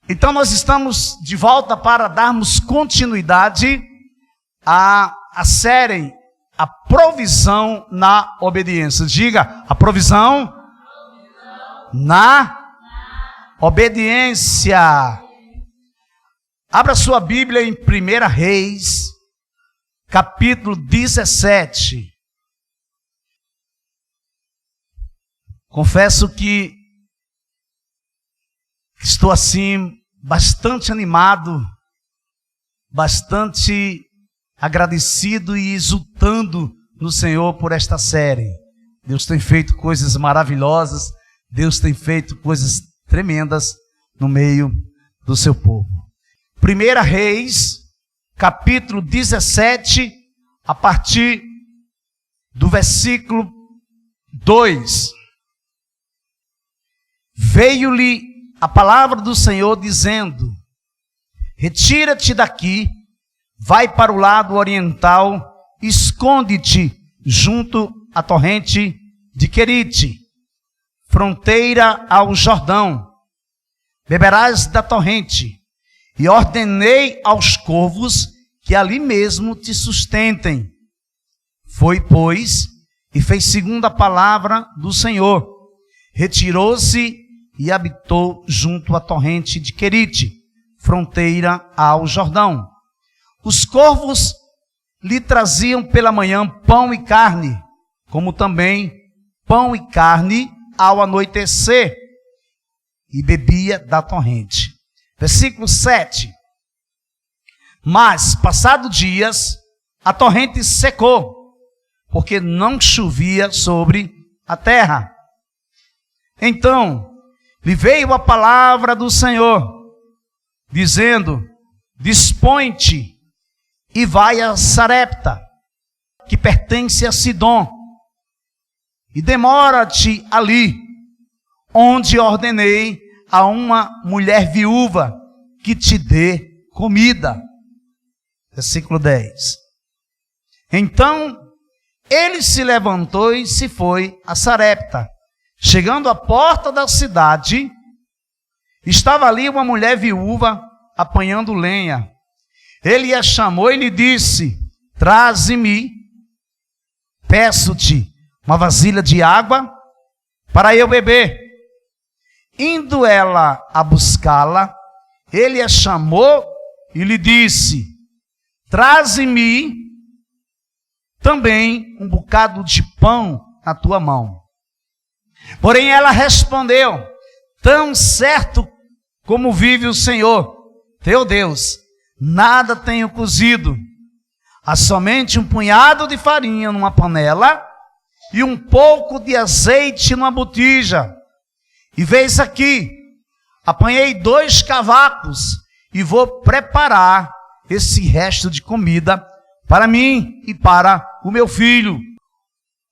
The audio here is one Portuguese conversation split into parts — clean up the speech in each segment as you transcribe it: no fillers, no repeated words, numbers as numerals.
Então nós estamos de volta para darmos continuidade à série A Provisão na Obediência. Diga, a provisão na obediência. Abra sua Bíblia em 1 Reis, capítulo 17. Confesso que estou assim, bastante animado, bastante agradecido e exultando no Senhor por esta série. Deus tem feito coisas maravilhosas, Deus tem feito coisas tremendas no meio do seu povo. 1 Reis, capítulo 17, a partir do versículo 2. Veio-lhe a palavra do Senhor dizendo: retira-te daqui, vai para o lado oriental, esconde-te junto à torrente de Querite, fronteira ao Jordão. Beberás da torrente, e ordenei aos corvos que ali mesmo te sustentem. Foi, pois, e fez segundo a palavra do Senhor. Retirou-se e habitou junto à torrente de Querite, fronteira ao Jordão. Os corvos lhe traziam pela manhã pão e carne, como também pão e carne ao anoitecer, e bebia da torrente. Versículo 7. Mas, passados dias, a torrente secou, porque não chovia sobre a terra. Então lhe veio a palavra do Senhor, dizendo: dispõe-te e vai a Sarepta, que pertence a Sidom, e demora-te ali, onde ordenei a uma mulher viúva que te dê comida. Versículo 10. Então ele se levantou e se foi a Sarepta. Chegando à porta da cidade, estava ali uma mulher viúva apanhando lenha. Ele a chamou e lhe disse: traze-me, peço-te, uma vasilha de água para eu beber. Indo ela a buscá-la, ele a chamou e lhe disse: traze-me também um bocado de pão na tua mão. Porém ela respondeu: tão certo como vive o Senhor, teu Deus, nada tenho cozido, há somente um punhado de farinha numa panela e um pouco de azeite numa botija. E vês aqui, apanhei 2 cavacos e vou preparar esse resto de comida para mim e para o meu filho.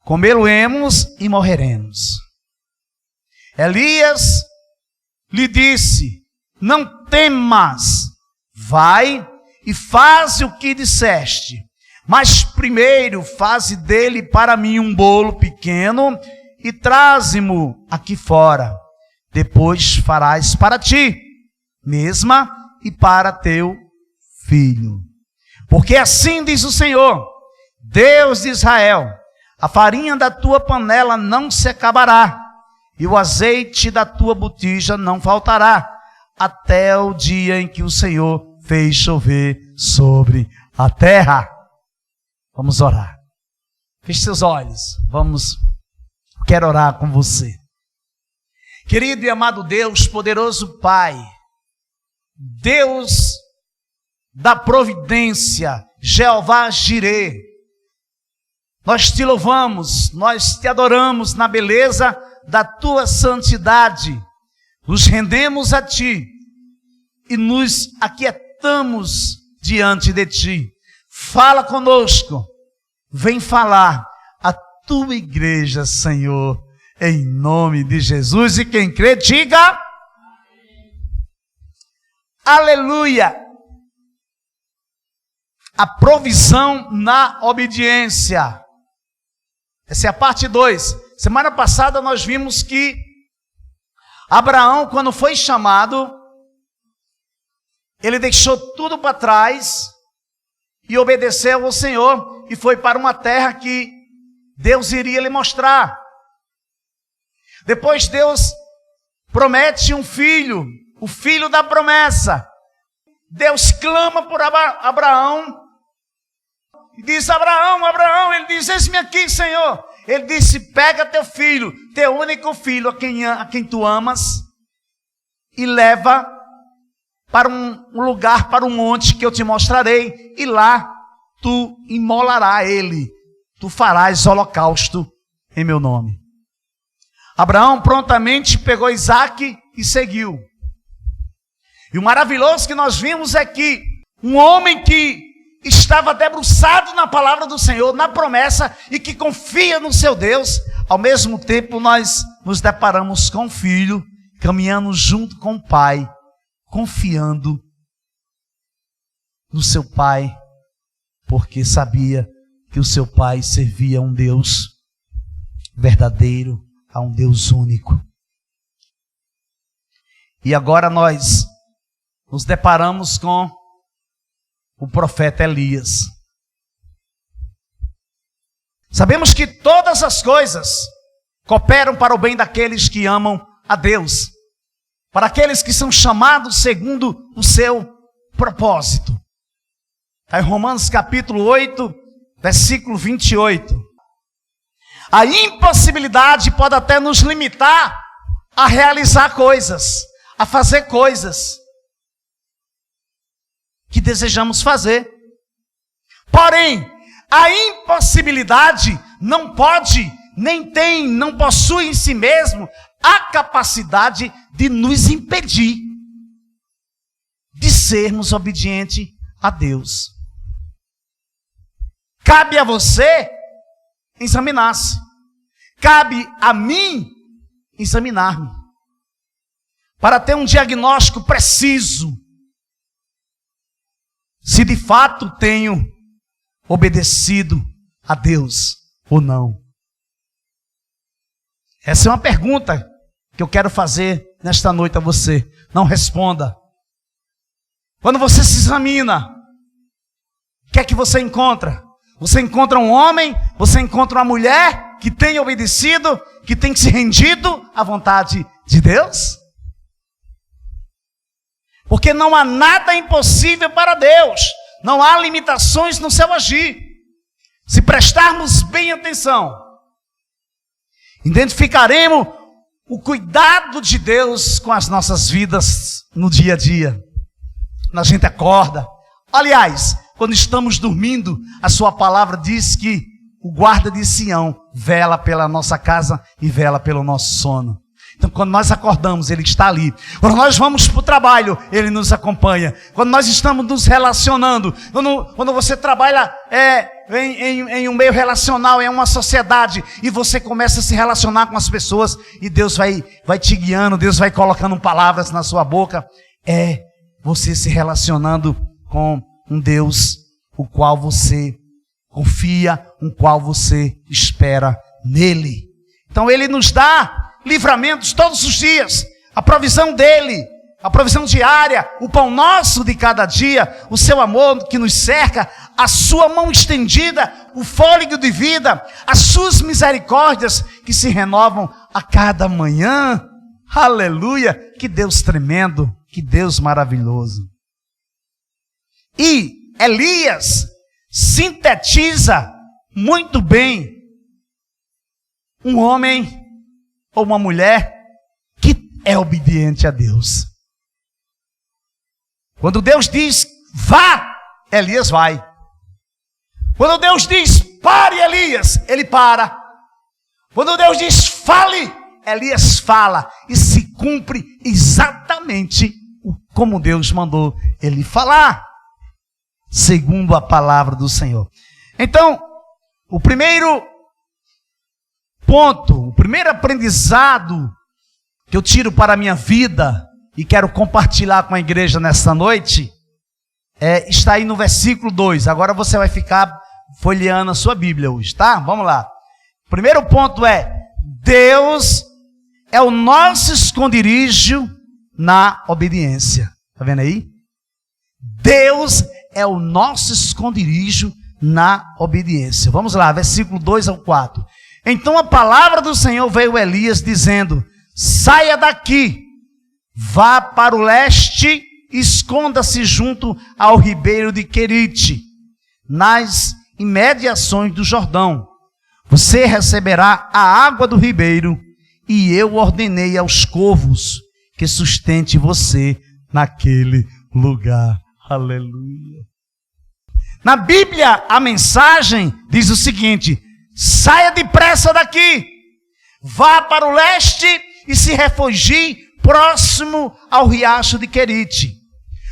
Comê-lo-emos e morreremos. Elias lhe disse: não temas, vai e faze o que disseste, mas primeiro faze dele para mim um bolo pequeno e traze-mo aqui fora. Depois farás para ti mesma e para teu filho. Porque assim diz o Senhor, Deus de Israel: a farinha da tua panela não se acabará, e o azeite da tua botija não faltará, até o dia em que o Senhor fez chover sobre a terra. Vamos orar. Feche seus olhos. Quero orar com você. Querido e amado Deus, poderoso Pai, Deus da providência, Jeová Jirê, nós te louvamos, nós te adoramos na beleza da tua santidade, nos rendemos a ti e nos aquietamos diante de ti. Fala conosco, vem falar a tua igreja, Senhor, em nome de Jesus. E quem crê, diga aleluia. A provisão na obediência. Essa é a parte 2. Semana passada nós vimos que Abraão, quando foi chamado, ele deixou tudo para trás e obedeceu ao Senhor e foi para uma terra que Deus iria lhe mostrar. Depois Deus promete um filho, o filho da promessa. Deus clama por Abraão e diz: Abraão, Abraão. Ele diz: eis-me aqui, Senhor. Ele disse: pega teu filho, teu único filho, a quem tu amas, e leva para um lugar, para um monte que eu te mostrarei, e lá tu imolarás ele, tu farás holocausto em meu nome. Abraão prontamente pegou Isaque e seguiu. E o maravilhoso que nós vimos é que um homem que estava debruçado na palavra do Senhor, na promessa, e que confia no seu Deus, ao mesmo tempo nós nos deparamos com o filho, caminhando junto com o pai, confiando no seu pai, porque sabia que o seu pai servia a um Deus verdadeiro, a um Deus único. E agora nós nos deparamos com o profeta Elias. Sabemos que todas as coisas cooperam para o bem daqueles que amam a Deus, para aqueles que são chamados segundo o seu propósito. Está em Romanos capítulo 8, versículo 28. A impossibilidade pode até nos limitar a realizar coisas, a fazer coisas que desejamos fazer. Porém, a impossibilidade não pode, não possui em si mesmo a capacidade de nos impedir de sermos obedientes a Deus. Cabe a você examinar-se. Cabe a mim examinar-me, para ter um diagnóstico preciso se de fato tenho obedecido a Deus ou não. Essa é uma pergunta que eu quero fazer nesta noite a você. Não responda. Quando você se examina, o que é que você encontra? Você encontra um homem, você encontra uma mulher que tem obedecido, que tem se rendido à vontade de Deus? Porque não há nada impossível para Deus. Não há limitações no seu agir. Se prestarmos bem atenção, identificaremos o cuidado de Deus com as nossas vidas no dia a dia. Quando a gente acorda. Aliás, quando estamos dormindo, a sua palavra diz que o guarda de Sião vela pela nossa casa e vela pelo nosso sono. Então, quando nós acordamos, Ele está ali. Quando nós vamos para o trabalho, Ele nos acompanha. Quando nós estamos nos relacionando, quando você trabalha em um meio relacional, em uma sociedade, e você começa a se relacionar com as pessoas, e Deus vai te guiando, Deus vai colocando palavras na sua boca, é você se relacionando com um Deus, o qual você confia, um qual você espera nele. Então Ele nos dá livramentos todos os dias, a provisão dele, a provisão diária, o pão nosso de cada dia, o seu amor que nos cerca, a sua mão estendida, o fôlego de vida, as suas misericórdias que se renovam a cada manhã. Aleluia! Que Deus tremendo, que Deus maravilhoso. E Elias sintetiza muito bem um homem ou uma mulher que é obediente a Deus. Quando Deus diz vá, Elias vai. Quando Deus diz pare, Elias, ele para. Quando Deus diz fale, Elias fala. E se cumpre exatamente como Deus mandou ele falar, segundo a palavra do Senhor. Então, o primeiro ponto, o primeiro aprendizado que eu tiro para a minha vida e quero compartilhar com a igreja nesta noite, está aí no versículo 2. Agora você vai ficar folheando a sua Bíblia hoje, tá? Vamos lá. O primeiro ponto é: Deus é o nosso esconderijo na obediência. Tá vendo aí? Deus é o nosso esconderijo na obediência. Vamos lá, versículo 2 ao 4. Então a palavra do Senhor veio a Elias dizendo: saia daqui, vá para o leste, esconda-se junto ao ribeiro de Querite, nas imediações do Jordão. Você receberá a água do ribeiro, e eu ordenei aos corvos que sustente você naquele lugar. Aleluia. Na Bíblia, a mensagem diz o seguinte: saia depressa daqui, vá para o leste e se refugie próximo ao riacho de Querite.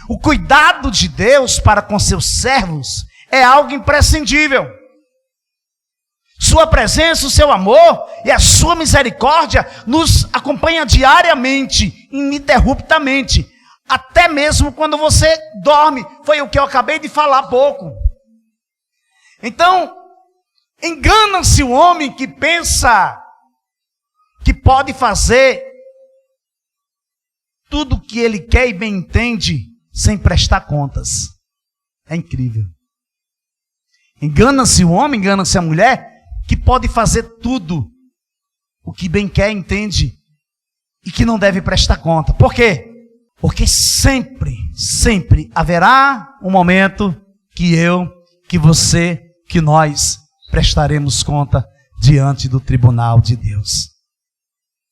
O cuidado de Deus para com seus servos é algo imprescindível. Sua presença, o seu amor e a sua misericórdia nos acompanha diariamente, ininterruptamente, até mesmo quando você dorme. Foi o que eu acabei de falar há pouco. Então, engana-se o homem que pensa que pode fazer tudo o que ele quer e bem entende sem prestar contas. É incrível. Engana-se o homem, engana-se a mulher que pode fazer tudo o que bem quer, entende e que não deve prestar conta. Por quê? Porque sempre haverá um momento que eu, que você, que nós prestaremos conta diante do tribunal de Deus.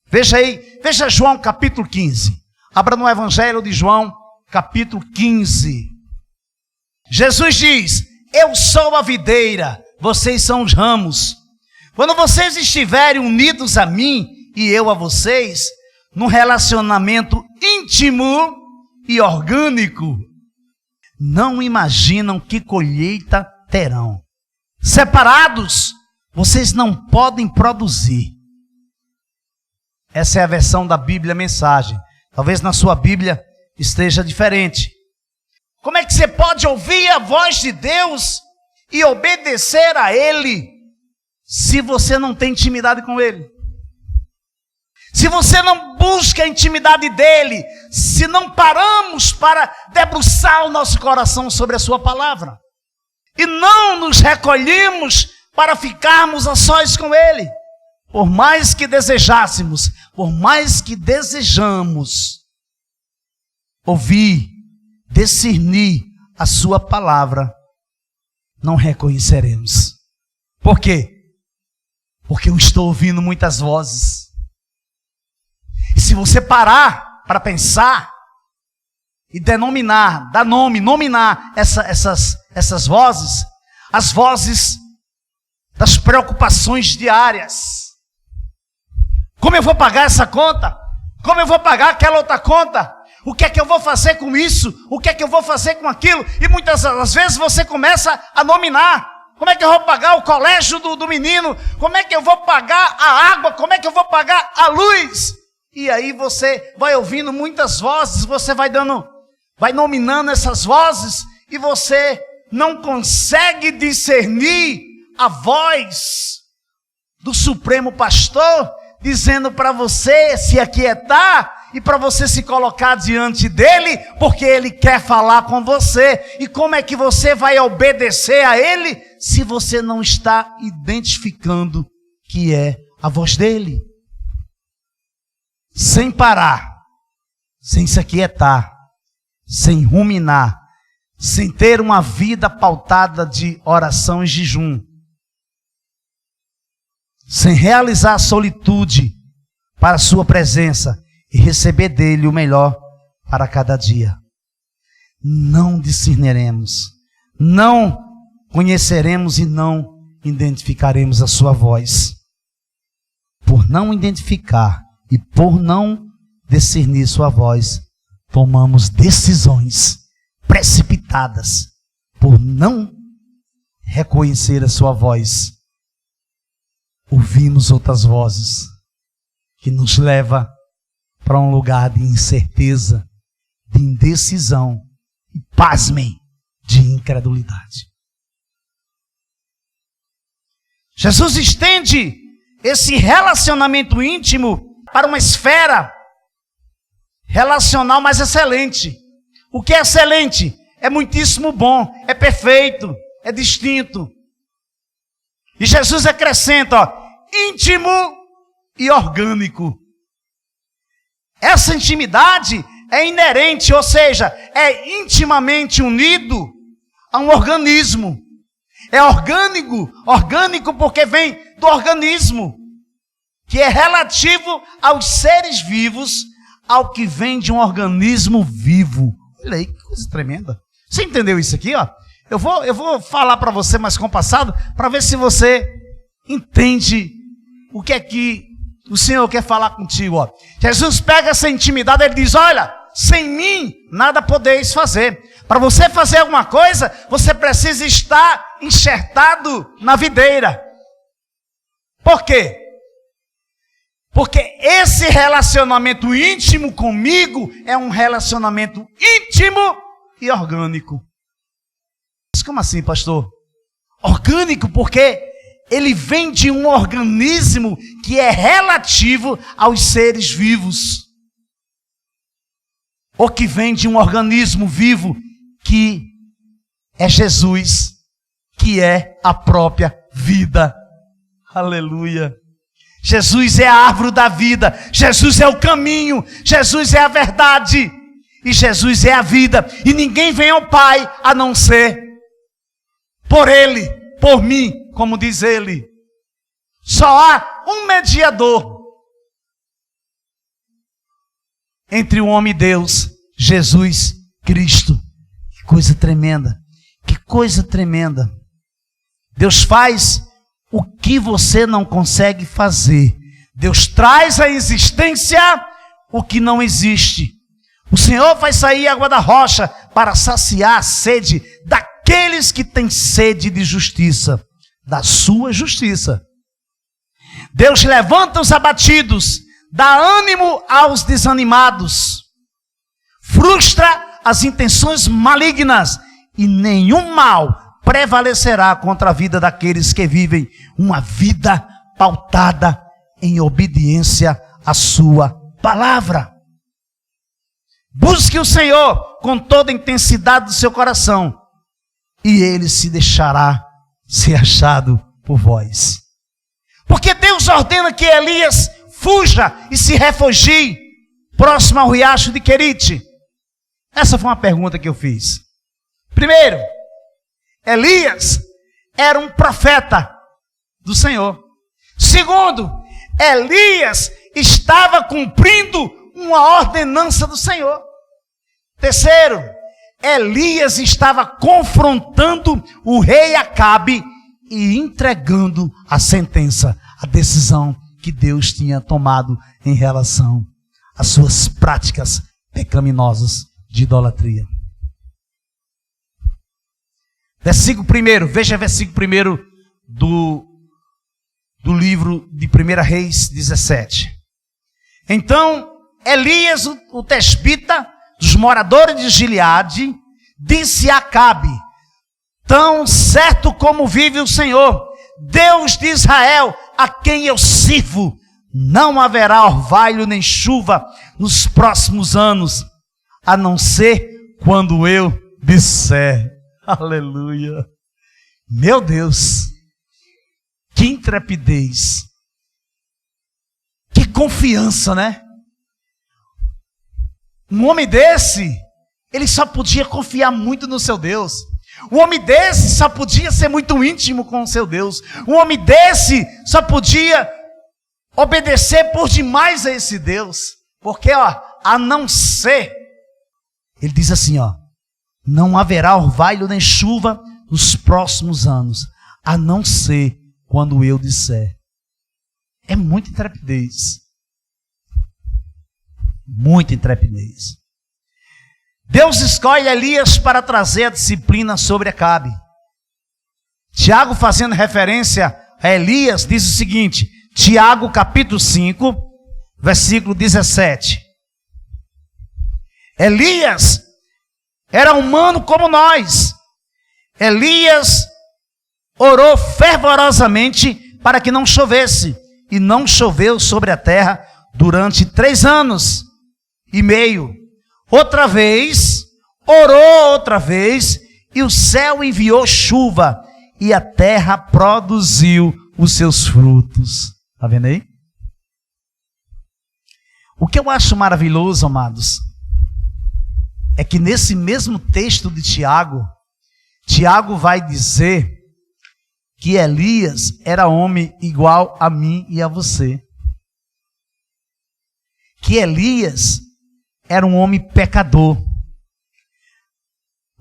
Veja aí, veja João capítulo 15. Abra no Evangelho de João capítulo 15. Jesus diz: eu sou a videira, vocês são os ramos. Quando vocês estiverem unidos a mim e eu a vocês, num relacionamento íntimo e orgânico, não imaginam que colheita terão. Separados, vocês não podem produzir. Essa é a versão da Bíblia Mensagem. Talvez na sua Bíblia esteja diferente. Como é que você pode ouvir a voz de Deus e obedecer a Ele se você não tem intimidade com Ele? Se você não busca a intimidade dEle, se não paramos para debruçar o nosso coração sobre a sua palavra, e não nos recolhemos para ficarmos a sós com Ele, por mais que desejássemos, por mais que desejamos ouvir, discernir a sua palavra, não reconheceremos. Por quê? Porque eu estou ouvindo muitas vozes. E se você parar para pensar e denominar, nominar essas vozes, as vozes das preocupações diárias. Como eu vou pagar essa conta? Como eu vou pagar aquela outra conta? O que é que eu vou fazer com isso? O que é que eu vou fazer com aquilo? E muitas das vezes você começa a nominar. Como é que eu vou pagar o colégio do menino? Como é que eu vou pagar a água? Como é que eu vou pagar a luz? E aí você vai ouvindo muitas vozes, você vai nominando essas vozes, e você não consegue discernir a voz do Supremo Pastor, dizendo para você se aquietar e para você se colocar diante dele, porque ele quer falar com você. E como é que você vai obedecer a ele se você não está identificando que é a voz dele? Sem parar, sem se aquietar, sem ruminar, sem ter uma vida pautada de oração e jejum, sem realizar a solitude para a sua presença e receber dele o melhor para cada dia, não discerniremos, não conheceremos e não identificaremos a sua voz. Por não identificar e por não discernir sua voz, tomamos decisões precipitadas. Por não reconhecer a sua voz, ouvimos outras vozes que nos leva para um lugar de incerteza, de indecisão e, pasmem, de incredulidade. Jesus estende esse relacionamento íntimo para uma esfera relacional mais excelente. O que é excelente? é muitíssimo bom, é perfeito, é distinto. E Jesus acrescenta, íntimo e orgânico. Essa intimidade é inerente, ou seja, é intimamente unido a um organismo. É orgânico porque vem do organismo, que é relativo aos seres vivos, ao que vem de um organismo vivo. Olha aí, que coisa tremenda. Você entendeu isso aqui, ó? Eu vou falar para você mais compassado, para ver se você entende o que é que o Senhor quer falar contigo, ó. Jesus pega essa intimidade, ele diz, olha, sem mim nada podeis fazer. Para você fazer alguma coisa, você precisa estar enxertado na videira. Por quê? Porque esse relacionamento íntimo comigo é um relacionamento íntimo e orgânico. Mas como assim, pastor? Orgânico porque ele vem de um organismo que é relativo aos seres vivos. Ou que vem de um organismo vivo que é Jesus, que é a própria vida. Aleluia. Jesus é a árvore da vida, Jesus é o caminho, Jesus é a verdade, e Jesus é a vida, e ninguém vem ao Pai a não ser por Ele, por mim, como diz Ele. Só há um mediador entre o homem e Deus, Jesus Cristo. Que coisa tremenda, que coisa tremenda. Deus faz o que você não consegue fazer. Deus traz à existência o que não existe. O Senhor faz sair água da rocha para saciar a sede daqueles que têm sede de justiça, da sua justiça. Deus levanta os abatidos, dá ânimo aos desanimados, frustra as intenções malignas e nenhum mal prevalecerá contra a vida daqueles que vivem uma vida pautada em obediência à sua palavra. Busque o Senhor com toda a intensidade do seu coração e Ele se deixará ser achado por vós. Porque Deus ordena que Elias fuja e se refugie próximo ao riacho de Querite. Essa foi uma pergunta que eu fiz. Primeiro, Elias era um profeta do Senhor. Segundo, Elias estava cumprindo uma ordenança do Senhor. Terceiro, Elias estava confrontando o rei Acabe e entregando a sentença, a decisão que Deus tinha tomado em relação às suas práticas pecaminosas de idolatria. Versículo 1, veja o versículo 1 do livro de 1 Reis 17. Então, Elias, o tesbita, dos moradores de Gileade, disse a Acabe, tão certo como vive o Senhor, Deus de Israel, a quem eu sirvo, não haverá orvalho nem chuva nos próximos anos, a não ser quando eu disser. Aleluia. Meu Deus, que intrepidez, que confiança, né? Um homem desse, ele só podia confiar muito no seu Deus. Um homem desse só podia ser muito íntimo com o seu Deus. Um homem desse só podia obedecer por demais a esse Deus. Porque, ó, a não ser, ele diz assim, ó, não haverá orvalho nem chuva nos próximos anos, a não ser quando eu disser. É muita intrepidez. Muita intrepidez. Deus escolhe Elias para trazer a disciplina sobre Acabe. Tiago, fazendo referência a Elias, diz o seguinte, Tiago capítulo 5, versículo 17. Elias era humano como nós. Elias orou fervorosamente para que não chovesse, e não choveu sobre a terra durante 3 anos e meio. Outra vez, orou outra vez, e o céu enviou chuva, e a terra produziu os seus frutos. Está vendo aí? O que eu acho maravilhoso, amados, é que nesse mesmo texto de Tiago, Tiago vai dizer que Elias era homem igual a mim e a você. Que Elias era um homem pecador.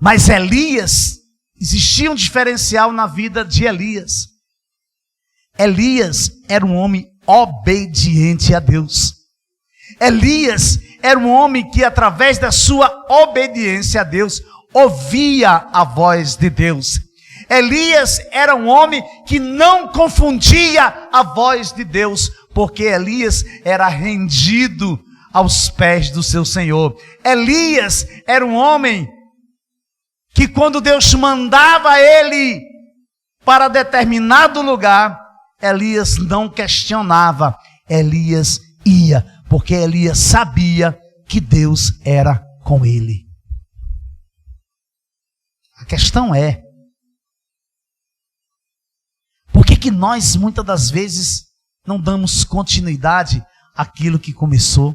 Mas Elias, existia um diferencial na vida de Elias. Elias era um homem obediente a Deus. Elias era um homem que, através da sua obediência a Deus, ouvia a voz de Deus. Elias era um homem que não confundia a voz de Deus, porque Elias era rendido aos pés do seu Senhor. Elias era um homem que, quando Deus mandava ele para determinado lugar, Elias não questionava, Elias ia, porque Elias sabia que Deus era com ele. A questão é, por que nós muitas das vezes não damos continuidade àquilo que começou?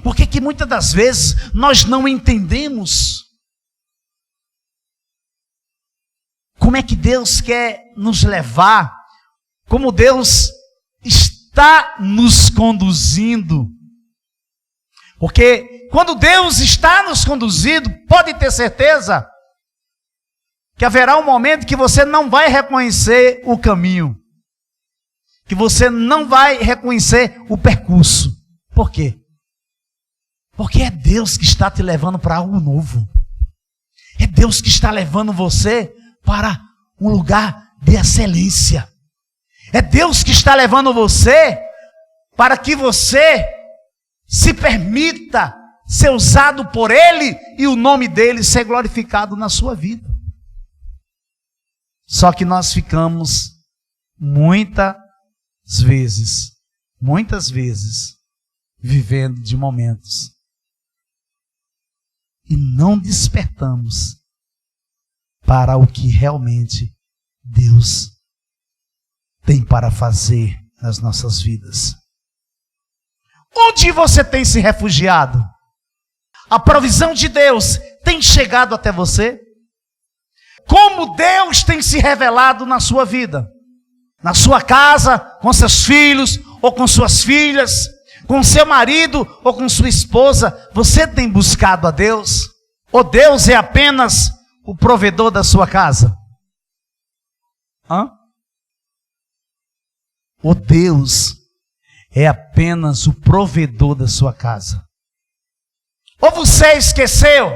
Por que muitas das vezes nós não entendemos como é que Deus quer nos levar, como Deus está nos conduzindo? Porque quando Deus está nos conduzindo, pode ter certeza que haverá um momento que você não vai reconhecer o caminho, que você não vai reconhecer o percurso. Por quê? Porque é Deus que está te levando para algo novo. É Deus que está levando você para um lugar de excelência. É Deus que está levando você para que você se permita ser usado por Ele e o nome dEle ser glorificado na sua vida. Só que nós ficamos muitas vezes, vivendo de momentos e não despertamos para o que realmente Deus tem para fazer nas nossas vidas. Onde você tem se refugiado? A provisão de Deus tem chegado até você? Como Deus tem se revelado na sua vida? Na sua casa, com seus filhos ou com suas filhas, com seu marido ou com sua esposa, você tem buscado a Deus? Ou Deus é apenas o provedor da sua casa? Ou Deus é apenas o provedor da sua casa? Ou você esqueceu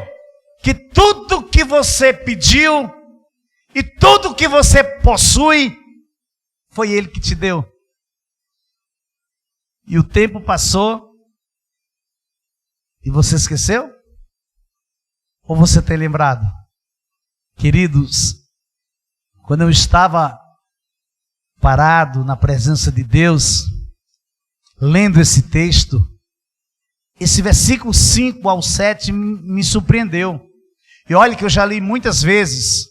que tudo que você pediu e tudo que você possui foi Ele que te deu? E o tempo passou e você esqueceu? Ou você tem lembrado? Queridos, quando eu estava parado na presença de Deus, lendo esse texto, esse versículo 5 ao 7 me surpreendeu. E olha que eu já li muitas vezes.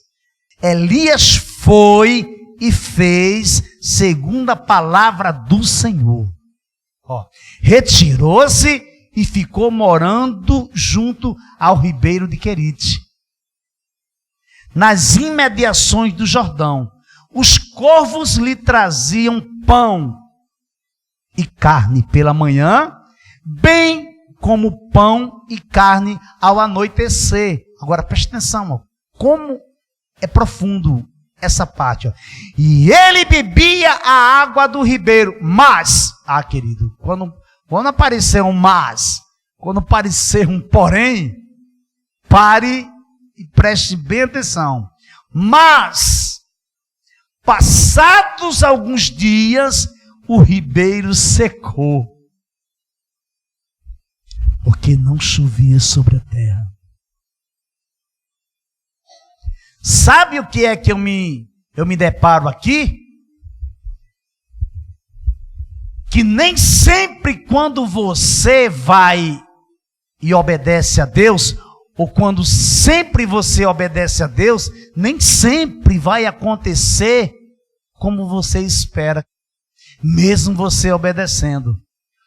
Elias foi e fez segundo a palavra do Senhor. Retirou-se e ficou morando junto ao ribeiro de Querite, nas imediações do Jordão. Os corvos lhe traziam pão e carne pela manhã, bem como pão e carne ao anoitecer. Agora preste atenção, como é profundo essa parte. E ele bebia a água do ribeiro. Mas, querido, quando aparecer um mas, quando aparecer um porém, pare e preste bem atenção. Mas, passados alguns dias, o ribeiro secou, porque não chovia sobre a terra. Sabe o que é que eu me deparo aqui? Que nem sempre quando você vai e obedece a Deus, ou quando sempre você obedece a Deus, nem sempre vai acontecer como você espera, mesmo você obedecendo.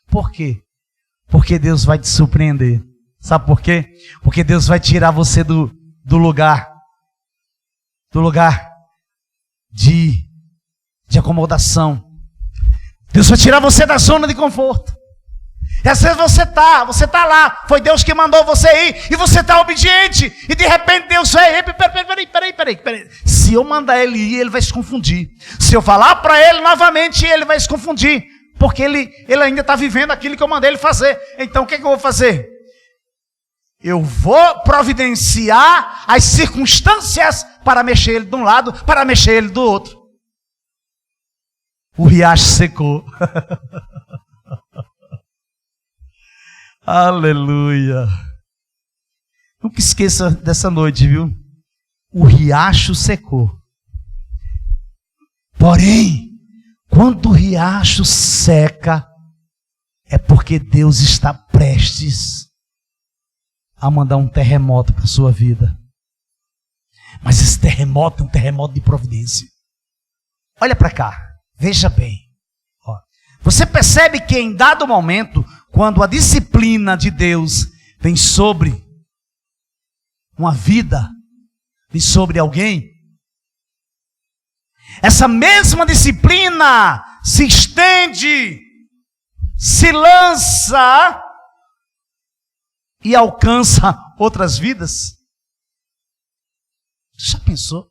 Por quê? Porque Deus vai te surpreender. Sabe por quê? Porque Deus vai tirar você do lugar de acomodação. Deus vai tirar você da zona de conforto. E às vezes você tá lá, foi Deus que mandou você ir, e você está obediente, e de repente Deus vai, peraí. Se eu mandar ele ir, ele vai se confundir. Se eu falar para ele novamente, ele vai se confundir, porque ele ainda está vivendo aquilo que eu mandei ele fazer. Então o que eu vou fazer? Eu vou providenciar as circunstâncias para mexer ele de um lado, para mexer ele do outro. O riacho secou. Aleluia. Nunca esqueça dessa noite, viu? O riacho secou. Porém, quando o riacho seca, é porque Deus está prestes a mandar um terremoto para a sua vida. Mas esse terremoto é um terremoto de providência. Olha para cá, veja bem. Ó, você percebe que em dado momento, quando a disciplina de Deus vem sobre uma vida, vem sobre alguém, essa mesma disciplina se estende, se lança e alcança outras vidas. Já pensou?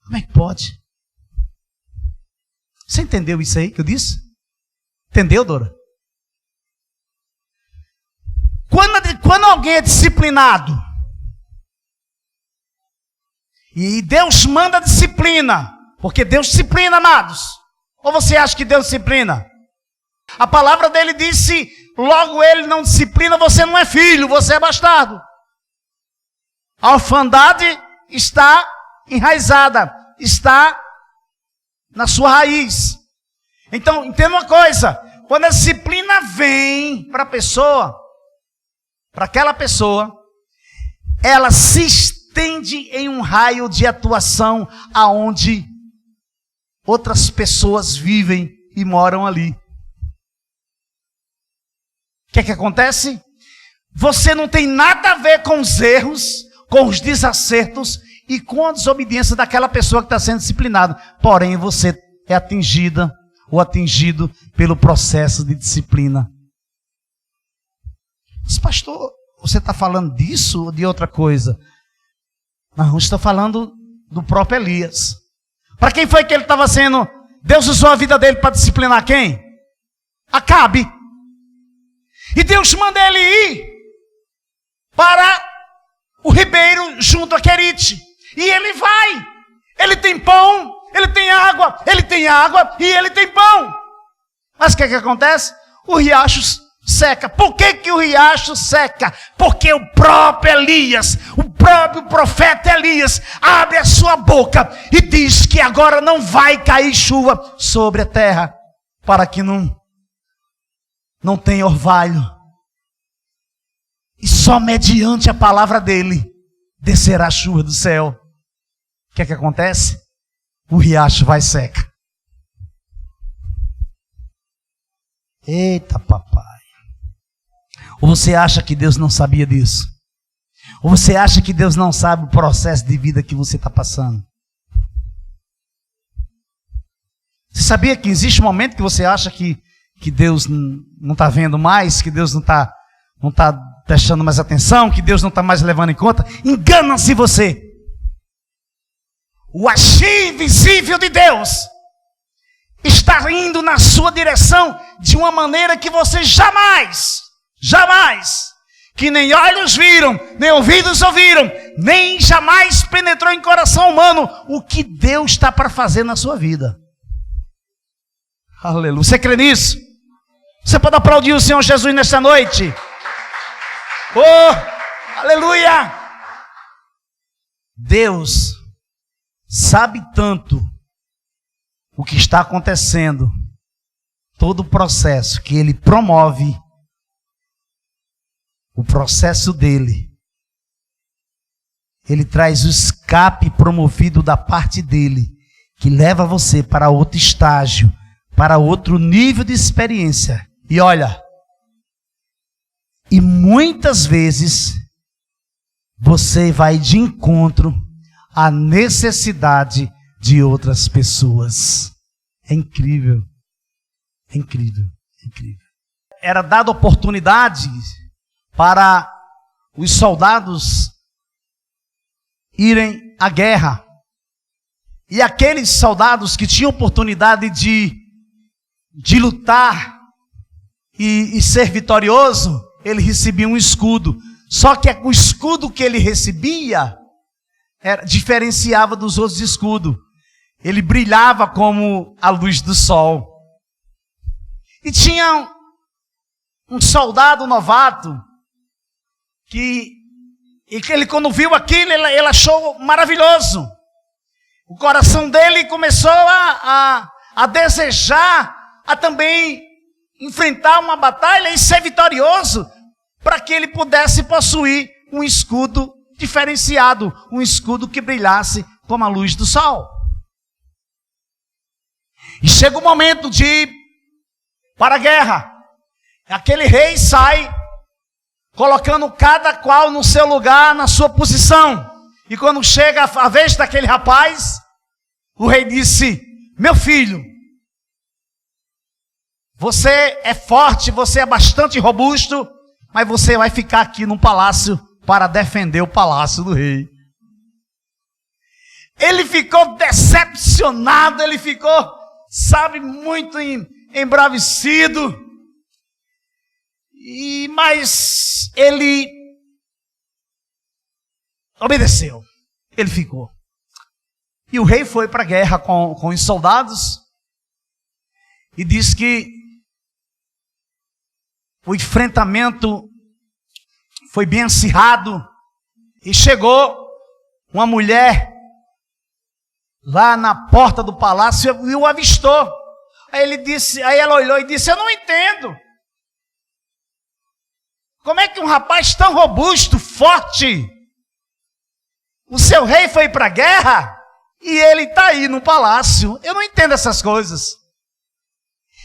Como é que pode? Você entendeu isso aí que eu disse? Entendeu, Dora? Quando alguém é disciplinado, e Deus manda disciplina, porque Deus disciplina, amados. Ou você acha que Deus disciplina? A palavra dele disse, logo ele não disciplina, você não é filho, você é bastardo. A orfandade está enraizada, está na sua raiz. Então, entenda uma coisa, quando a disciplina vem para a pessoa, para aquela pessoa, ela se estende em um raio de atuação aonde outras pessoas vivem e moram ali. O que é que acontece? Você não tem nada a ver com os erros, com os desacertos e com a desobediência daquela pessoa que está sendo disciplinada. Porém, você é atingida ou atingido pelo processo de disciplina. Mas, pastor, você está falando disso ou de outra coisa? Não, estou falando do próprio Elias. Para quem foi que ele estava sendo? Deus usou a vida dele para disciplinar quem? Acabe. E Deus manda ele ir para o ribeiro junto a Querite. E ele vai. Ele tem pão, ele tem água e ele tem pão. Mas o que acontece? O riacho seca. Por que o riacho seca? Porque o próprio Elias, o próprio profeta Elias, abre a sua boca e diz que agora não vai cair chuva sobre a terra, para que não tenha orvalho. E só mediante a palavra dele descerá a chuva do céu. O que acontece? O riacho vai seca. Eita papai. Ou você acha que Deus não sabia disso? Ou você acha que Deus não sabe o processo de vida que você está passando? Você sabia que existe um momento que você acha que Deus não está vendo mais, que Deus não está prestando mais atenção, que Deus não está mais levando em conta? Engana-se você. O agir invisível de Deus está indo na sua direção de uma maneira que você jamais, que nem olhos viram, nem ouvidos ouviram, nem jamais penetrou em coração humano o que Deus está para fazer na sua vida. Aleluia. Você crê nisso? Você pode aplaudir o Senhor Jesus nesta noite? Oh, aleluia! Deus sabe tanto o que está acontecendo, todo o processo que Ele promove o processo dele, ele traz o escape promovido da parte dele, que leva você para outro estágio, para outro nível de experiência. E olha, e muitas vezes você vai de encontro à necessidade de outras pessoas. É incrível, é incrível, é incrível. Era dada oportunidade para os soldados irem à guerra. E aqueles soldados que tinham oportunidade de lutar e ser vitorioso, ele recebia um escudo. Só que o escudo que ele recebia diferenciava dos outros escudos. Ele brilhava como a luz do sol. E tinha um soldado novato que ele, quando viu aquilo, ele achou maravilhoso. O coração dele começou a desejar, a também enfrentar uma batalha e ser vitorioso, para que ele pudesse possuir um escudo diferenciado, um escudo que brilhasse como a luz do sol. E chega o momento de ir para a guerra. Aquele rei sai colocando cada qual no seu lugar, na sua posição. E quando chega a vez daquele rapaz, o rei disse: meu filho, você é forte, você é bastante robusto, mas você vai ficar aqui no palácio para defender o palácio do rei. Ele ficou decepcionado, ele ficou, muito embravecido. Mas ele obedeceu, ele ficou. E o rei foi para a guerra com os soldados e diz que o enfrentamento foi bem acirrado e chegou uma mulher lá na porta do palácio e o avistou. Aí ela olhou e disse: eu não entendo. Como é que um rapaz tão robusto, forte, o seu rei foi para a guerra e ele está aí no palácio? Eu não entendo essas coisas.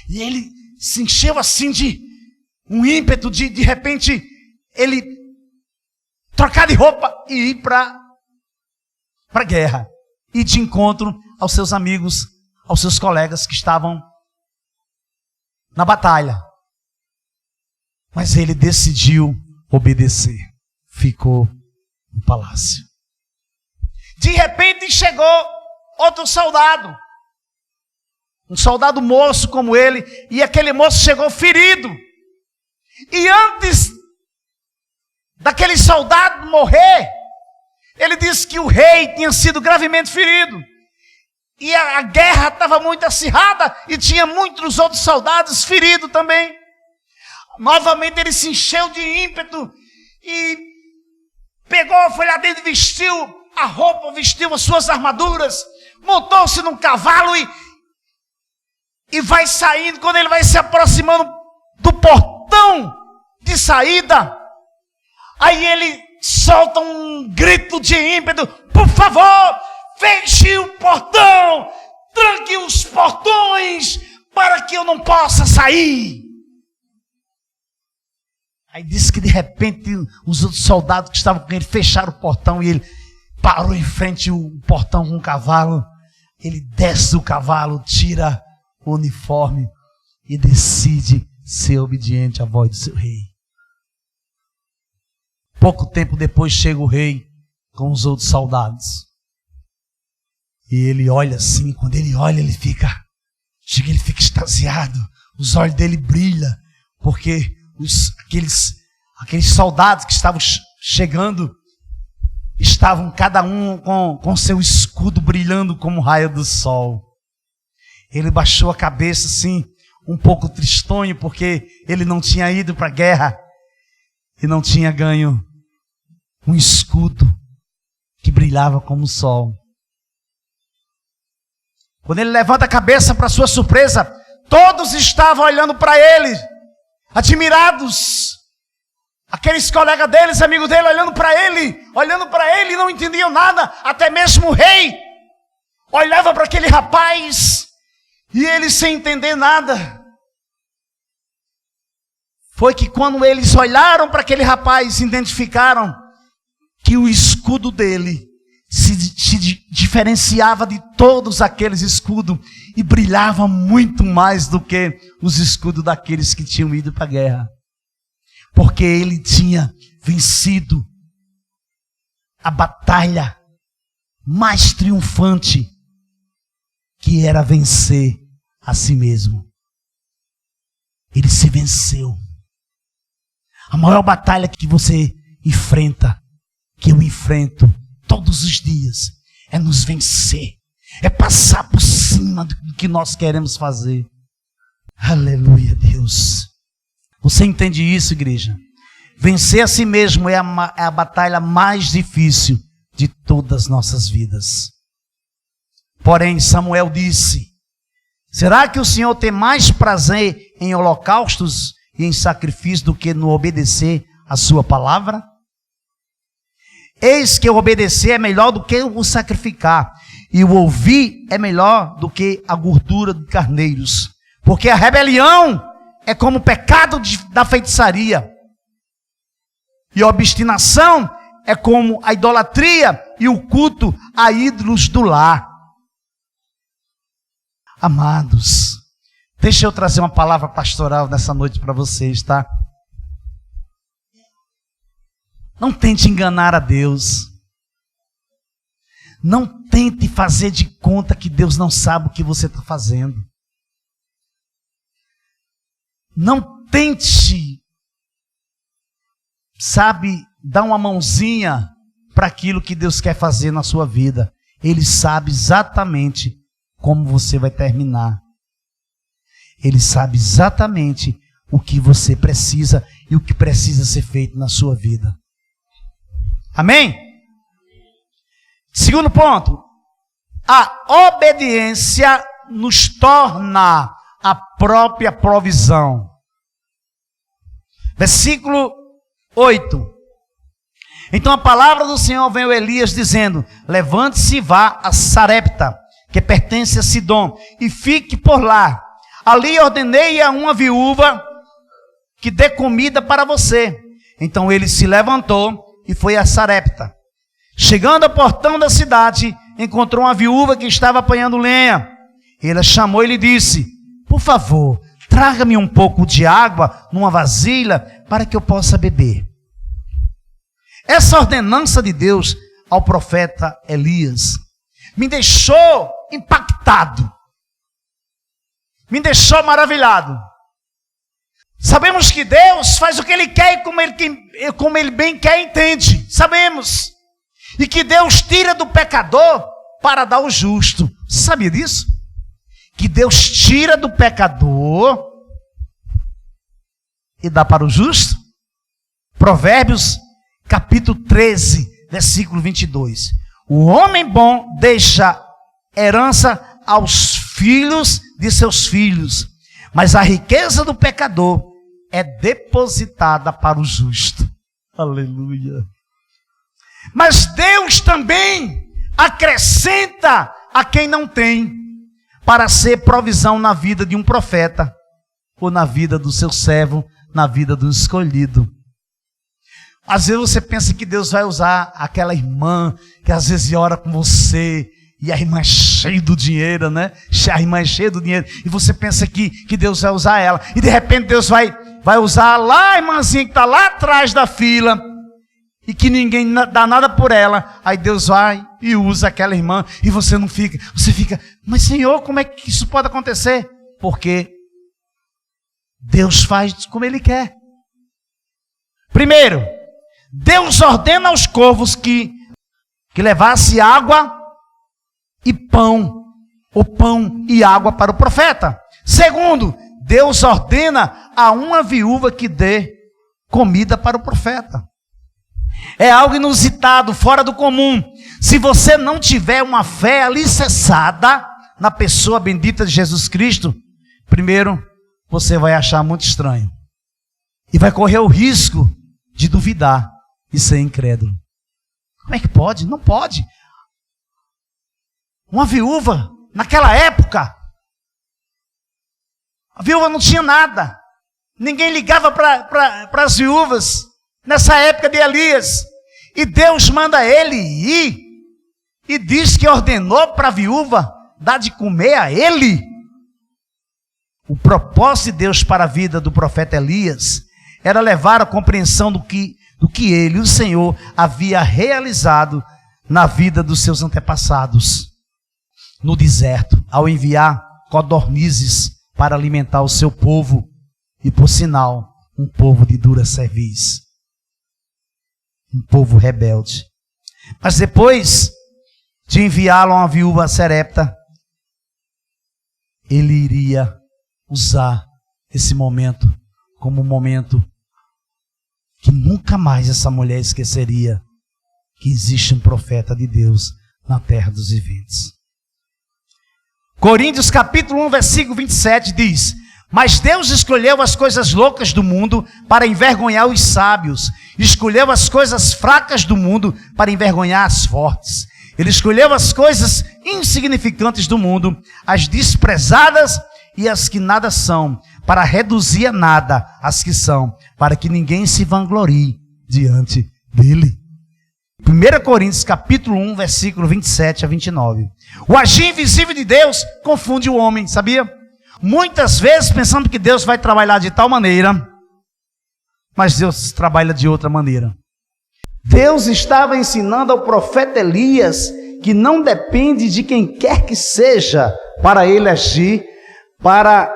E ele se encheu assim de um ímpeto de repente, ele trocar de roupa e ir para a guerra. E de encontro aos seus amigos, aos seus colegas que estavam na batalha. Mas ele decidiu obedecer. Ficou no palácio. De repente chegou outro soldado. Um soldado moço como ele. E aquele moço chegou ferido. E antes daquele soldado morrer, ele disse que o rei tinha sido gravemente ferido. E a guerra estava muito acirrada. E tinha muitos outros soldados feridos também. Novamente ele se encheu de ímpeto e pegou, foi lá dentro, vestiu a roupa, vestiu as suas armaduras, montou-se num cavalo e vai saindo. Quando ele vai se aproximando do portão de saída, aí ele solta um grito de ímpeto: por favor, feche o portão, tranque os portões para que eu não possa sair. Aí disse que de repente os outros soldados que estavam com ele fecharam o portão e ele parou em frente ao portão com o cavalo. Ele desce do cavalo, tira o uniforme e decide ser obediente à voz do seu rei. Pouco tempo depois chega o rei com os outros soldados. E ele olha assim, quando ele olha ele fica extasiado. Os olhos dele brilham, porque aqueles soldados que estavam chegando, estavam cada um com seu escudo brilhando como o raio do sol. Ele baixou a cabeça assim, um pouco tristonho, porque ele não tinha ido para a guerra e não tinha ganho um escudo que brilhava como o sol. Quando ele levanta a cabeça, para sua surpresa, todos estavam olhando para ele, admirados. Aqueles colegas deles, amigos dele, olhando para ele, não entendiam nada. Até mesmo o rei olhava para aquele rapaz e ele sem entender nada. Foi que quando eles olharam para aquele rapaz, identificaram que o escudo dele se diferenciava de todos aqueles escudos e brilhava muito mais do que os escudos daqueles que tinham ido para a guerra. Porque ele tinha vencido a batalha mais triunfante, que era vencer a si mesmo. Ele se venceu. A maior batalha que você enfrenta, que eu enfrento todos os dias, é nos vencer. É passar por cima do que nós queremos fazer. Aleluia, Deus. Você entende isso, igreja? Vencer a si mesmo é a batalha mais difícil de todas as nossas vidas. Porém, Samuel disse: será que o Senhor tem mais prazer em holocaustos e em sacrifício do que no obedecer a sua palavra? Eis que o obedecer é melhor do que o sacrificar, e o ouvir é melhor do que a gordura de carneiros. Porque a rebelião é como o pecado da feitiçaria, e a obstinação é como a idolatria e o culto a ídolos do lar. Amados, deixa eu trazer uma palavra pastoral nessa noite para vocês, tá? Não tente enganar a Deus. Não tente fazer de conta que Deus não sabe o que você está fazendo. Não tente, dar uma mãozinha para aquilo que Deus quer fazer na sua vida. Ele sabe exatamente como você vai terminar. Ele sabe exatamente o que você precisa e o que precisa ser feito na sua vida. Amém? Segundo ponto, a obediência nos torna a própria provisão. Versículo 8. Então a palavra do Senhor veio a Elias dizendo: levante-se e vá a Sarepta, que pertence a Sidom, e fique por lá. Ali ordenei a uma viúva que dê comida para você. Então ele se levantou e foi a Sarepta. Chegando ao portão da cidade, encontrou uma viúva que estava apanhando lenha. Ele a chamou e lhe disse: por favor, traga-me um pouco de água numa vasilha para que eu possa beber. Essa ordenança de Deus ao profeta Elias me deixou impactado, me deixou maravilhado. Sabemos que Deus faz o que Ele quer e como Ele bem quer e entende. Sabemos. E que Deus tira do pecador para dar ao justo. Você sabia disso? Que Deus tira do pecador e dá para o justo? Provérbios capítulo 13, versículo 22. O homem bom deixa herança aos filhos de seus filhos, mas a riqueza do pecador é depositada para o justo. Aleluia. Mas Deus também acrescenta a quem não tem, para ser provisão na vida de um profeta, ou na vida do seu servo, na vida do escolhido. Às vezes você pensa que Deus vai usar aquela irmã que às vezes ora com você, e a irmã é cheia do dinheiro, né? A irmã é cheia do dinheiro, e você pensa que Deus vai usar ela, e de repente Deus vai usar lá a irmãzinha que está lá atrás da fila, e que ninguém dá nada por ela. Aí Deus vai e usa aquela irmã, e você não fica, você fica: mas Senhor, como é que isso pode acontecer? Porque Deus faz como Ele quer. Primeiro, Deus ordena aos corvos que levasse água e pão, ou pão e água para o profeta. Segundo, Deus ordena a uma viúva que dê comida para o profeta. É algo inusitado, fora do comum. Se você não tiver uma fé alicerçada na pessoa bendita de Jesus Cristo, primeiro, você vai achar muito estranho. E vai correr o risco de duvidar e ser incrédulo. Como é que pode? Não pode. Uma viúva, naquela época, a viúva não tinha nada. Ninguém ligava para as viúvas nessa época de Elias. E Deus manda ele ir e diz que ordenou para a viúva dar de comer a ele. O propósito de Deus para a vida do profeta Elias era levar a compreensão do que ele, o Senhor, havia realizado na vida dos seus antepassados no deserto, ao enviar codornizes para alimentar o seu povo, e por sinal, um povo de dura cerviz, um povo rebelde. Mas depois de enviá-lo a uma viúva serepta, ele iria usar esse momento como um momento que nunca mais essa mulher esqueceria que existe um profeta de Deus na terra dos viventes. Coríntios capítulo 1, versículo 27 diz: mas Deus escolheu as coisas loucas do mundo para envergonhar os sábios, escolheu as coisas fracas do mundo para envergonhar as fortes. Ele escolheu as coisas insignificantes do mundo, as desprezadas e as que nada são, para reduzir a nada as que são, para que ninguém se vanglorie diante dele. 1 Coríntios capítulo 1, versículo 27 a 29. O agir invisível de Deus confunde o homem, sabia? Muitas vezes pensando que Deus vai trabalhar de tal maneira, mas Deus trabalha de outra maneira. Deus estava ensinando ao profeta Elias que não depende de quem quer que seja para ele agir, para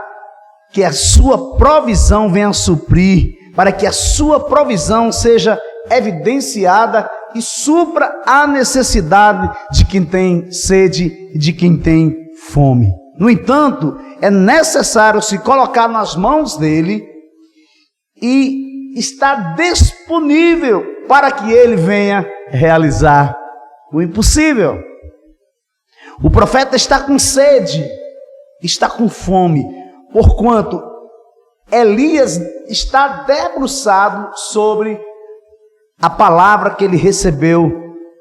que a sua provisão venha a suprir, para que a sua provisão seja evidenciada e supra a necessidade de quem tem sede e de quem tem fome. No entanto, é necessário se colocar nas mãos dele e estar disponível para que ele venha realizar o impossível. O profeta está com sede, está com fome, porquanto Elias está debruçado sobre a palavra que ele recebeu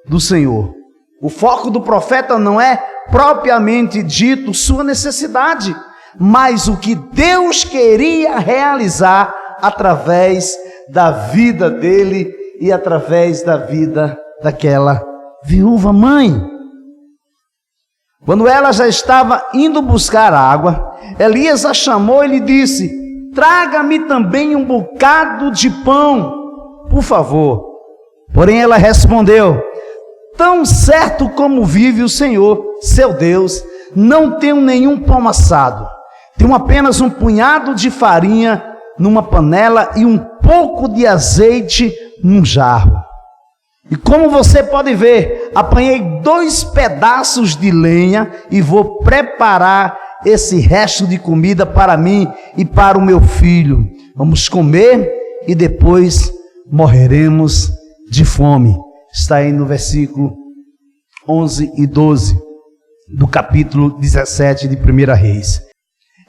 do Senhor. O foco do profeta não é propriamente dito sua necessidade, mas o que Deus queria realizar através da vida dele e através da vida daquela viúva mãe. Quando ela já estava indo buscar água, Elias a chamou e lhe disse: traga-me também um bocado de pão, por favor. Porém ela respondeu: tão certo como vive o Senhor, seu Deus, não tenho nenhum pão assado. Tenho apenas um punhado de farinha numa panela e um pouco de azeite num jarro. E como você pode ver, apanhei 2 pedaços de lenha e vou preparar esse resto de comida para mim e para o meu filho. Vamos comer e depois morreremos de fome. Está aí no versículo 11 e 12 do capítulo 17 de 1 Reis.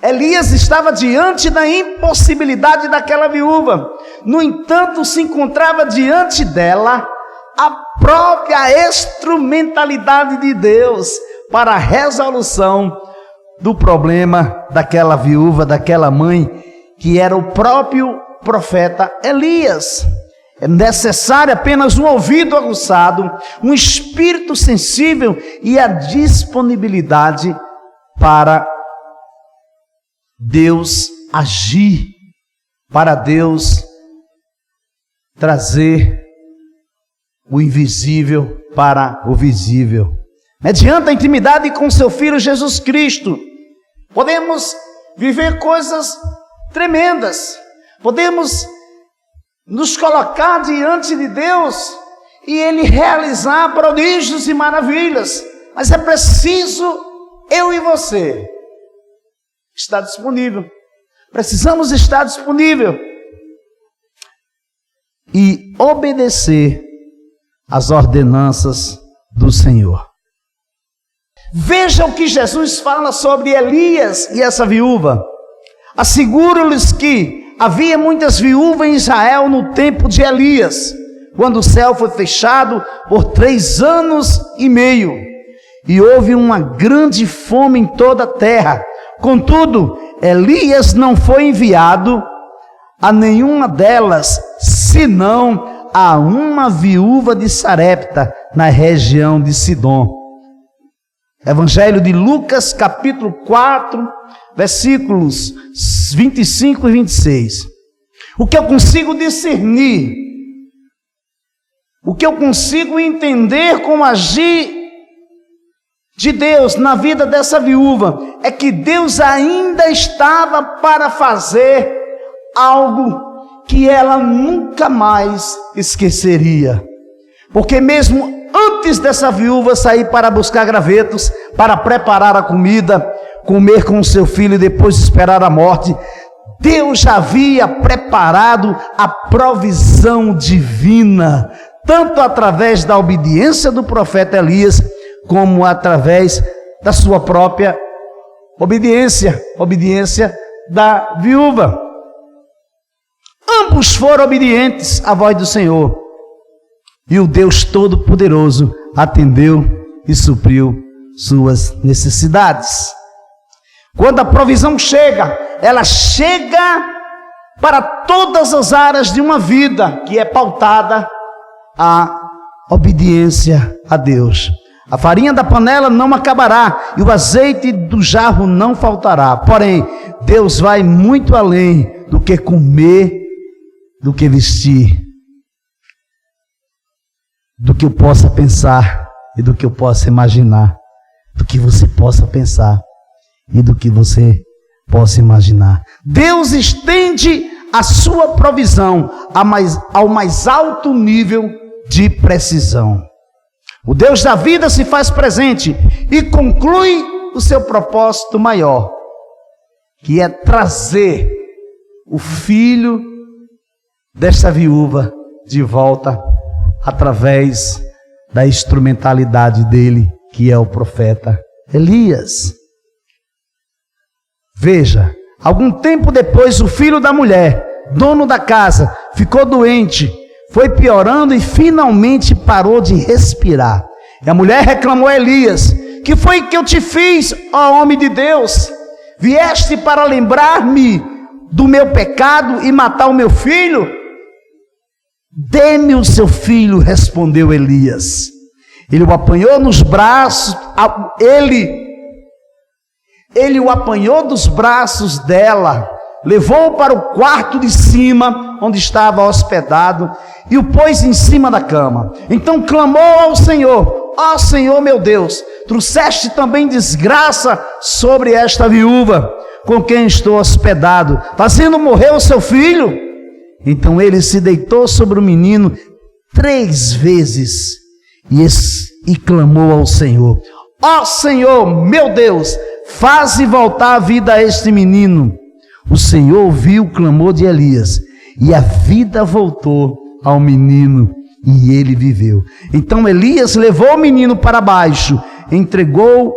Elias estava diante da impossibilidade daquela viúva. No entanto, se encontrava diante dela a própria instrumentalidade de Deus para a resolução do problema daquela viúva, daquela mãe, que era o próprio profeta Elias. É necessário apenas um ouvido aguçado, um espírito sensível e a disponibilidade para Deus agir, para Deus trazer o invisível para o visível. Mediante a intimidade com seu Filho Jesus Cristo, podemos viver coisas tremendas, podemos nos colocar diante de Deus e Ele realizar prodígios e maravilhas, mas é preciso eu e você estar disponível. Precisamos estar disponível e obedecer às ordenanças do Senhor. Veja o que Jesus fala sobre Elias e essa viúva. Asseguro-lhes que havia muitas viúvas em Israel no tempo de Elias, quando o céu foi fechado por 3 anos e meio, e houve uma grande fome em toda a terra. Contudo, Elias não foi enviado a nenhuma delas, senão a uma viúva de Sarepta, na região de Sidom. Evangelho de Lucas, capítulo 4, versículos 25 e 26. O que eu consigo discernir, o que eu consigo entender com o agir de Deus na vida dessa viúva, é que Deus ainda estava para fazer algo que ela nunca mais esqueceria. Porque mesmo antes dessa viúva sair para buscar gravetos, para preparar a comida, comer com o seu filho e depois esperar a morte, Deus já havia preparado a provisão divina, tanto através da obediência do profeta Elias, como através da sua própria obediência da viúva. Ambos foram obedientes à voz do Senhor, e o Deus Todo-Poderoso atendeu e supriu suas necessidades. Quando a provisão chega, ela chega para todas as áreas de uma vida que é pautada à obediência a Deus. A farinha da panela não acabará e o azeite do jarro não faltará. Porém, Deus vai muito além do que comer, do que vestir, do que eu possa pensar e do que eu possa imaginar, do que você possa pensar e do que você possa imaginar. Deus estende a sua provisão ao mais alto nível de precisão. O Deus da vida se faz presente e conclui o seu propósito maior, que é trazer o filho desta viúva de volta através da instrumentalidade dele, que é o profeta Elias. Veja, algum tempo depois o filho da mulher, dono da casa, ficou doente, foi piorando e finalmente parou de respirar. E a mulher reclamou a Elias: que foi que eu te fiz, ó homem de Deus? Vieste para lembrar-me do meu pecado e matar o meu filho? Dê-me o seu filho, respondeu Elias. Ele o apanhou nos braços, ele o apanhou dos braços dela, levou-o para o quarto de cima, onde estava hospedado, e o pôs em cima da cama. Então clamou ao Senhor: ó Senhor meu Deus, trouxeste também desgraça sobre esta viúva, com quem estou hospedado, fazendo morrer o seu filho. Então ele se deitou sobre o menino 3 vezes e clamou ao Senhor: ó Senhor meu Deus, faze voltar a vida a este menino. O Senhor ouviu o clamor de Elias, e a vida voltou ao menino, e ele viveu. Então Elias levou o menino para baixo, entregou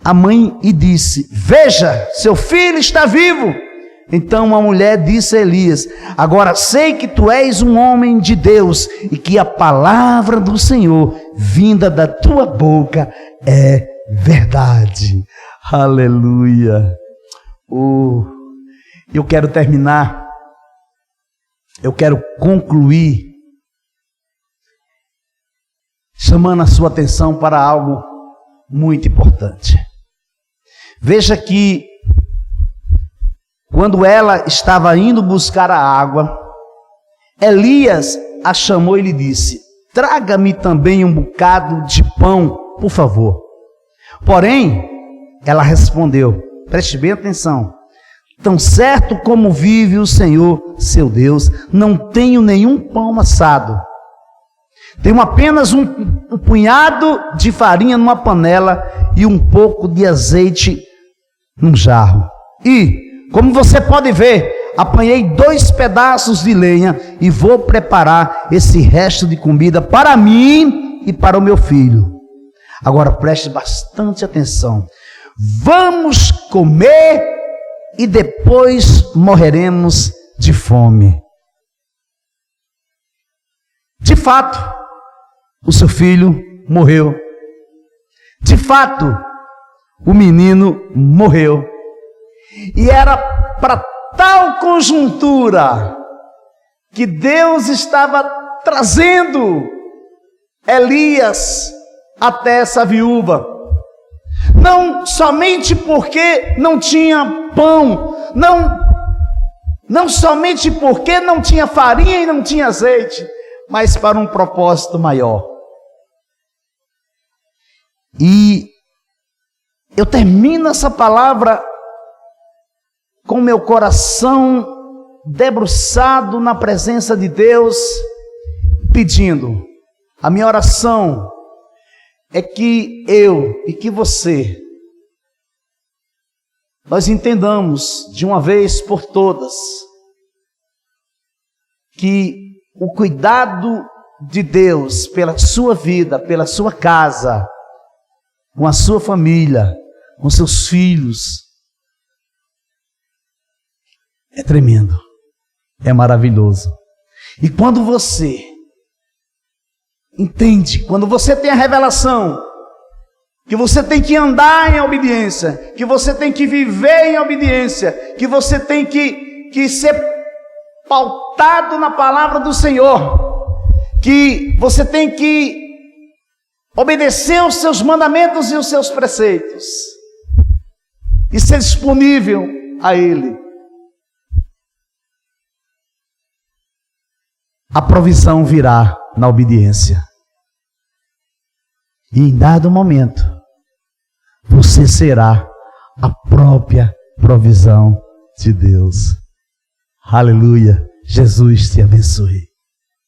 a mãe e disse: veja, seu filho está vivo. Então a mulher disse a Elias: agora sei que tu és um homem de Deus, e que a palavra do Senhor vinda da tua boca é verdade. Aleluia. Eu quero terminar, eu quero concluir chamando a sua atenção para algo muito importante. Veja que quando ela estava indo buscar a água, Elias a chamou e lhe disse: traga-me também um bocado de pão, por favor. Porém, ela respondeu, preste bem atenção: tão certo como vive o Senhor, seu Deus, não tenho nenhum pão assado. Tenho apenas um punhado de farinha numa panela e um pouco de azeite num jarro. E, como você pode ver, apanhei 2 pedaços de lenha e vou preparar esse resto de comida para mim e para o meu filho. Agora preste bastante atenção. Vamos comer e depois morreremos de fome. De fato, o seu filho morreu. De fato, o menino morreu. E era para tal conjuntura que Deus estava trazendo Elias até essa viúva. Não somente porque não tinha pão, não somente porque não tinha farinha e não tinha azeite, mas para um propósito maior. E eu termino essa palavra com meu coração debruçado na presença de Deus, pedindo. A minha oração é que eu e que você, nós entendamos de uma vez por todas que o cuidado de Deus pela sua vida, pela sua casa, com a sua família, com seus filhos, é tremendo, é maravilhoso. E quando você entende, quando você tem a revelação que você tem que andar em obediência, que você tem que viver em obediência, que você tem que ser pautado na palavra do Senhor, que você tem que obedecer os seus mandamentos e os seus preceitos e ser disponível a Ele, a provisão virá na obediência. E em dado momento, você será a própria provisão de Deus. Aleluia. Jesus te abençoe.